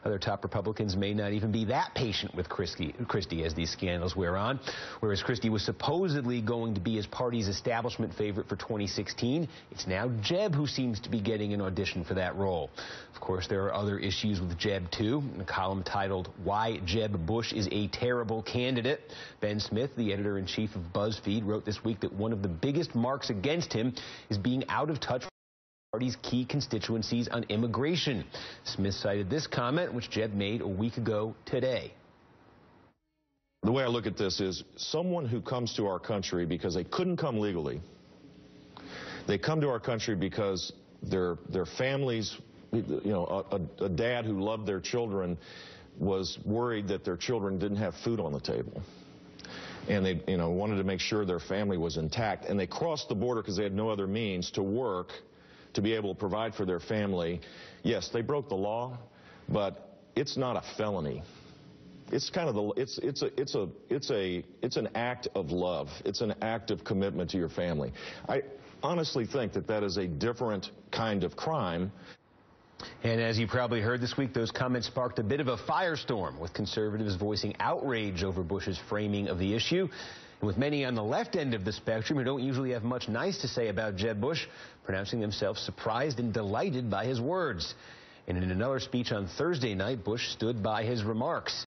Other top Republicans may not even be that patient with Christie as these scandals wear on. Whereas Christie was supposedly going to be his party's establishment favorite for 2016, it's now Jeb who seems to be getting an audition for that role. Of course, there are other issues with Jeb, too. In a column titled, "Why Jeb Bush is a Terrible Candidate," Ben Smith, the editor-in-chief of BuzzFeed, wrote this week that one of the biggest marks against him is being out of touch with the party's key constituencies on immigration. Smith cited this comment, which Jeb made a week ago today. The way I look at this is someone who comes to our country because they couldn't come legally. They come to our country because their families, you know, a dad who loved their children was worried that their children didn't have food on the table. And they, you know, wanted to make sure their family was intact. And they crossed the border because they had no other means to work, to be able to provide for their family. Yes, they broke the law, but it's not a felony. It's kind of it's an act of love. It's an act of commitment to your family. I honestly think that that is a different kind of crime. And as you probably heard this week, those comments sparked a bit of a firestorm, with conservatives voicing outrage over Bush's framing of the issue. And with many on the left end of the spectrum who don't usually have much nice to say about Jeb Bush, pronouncing themselves surprised and delighted by his words. And in another speech on Thursday night, Bush stood by his remarks.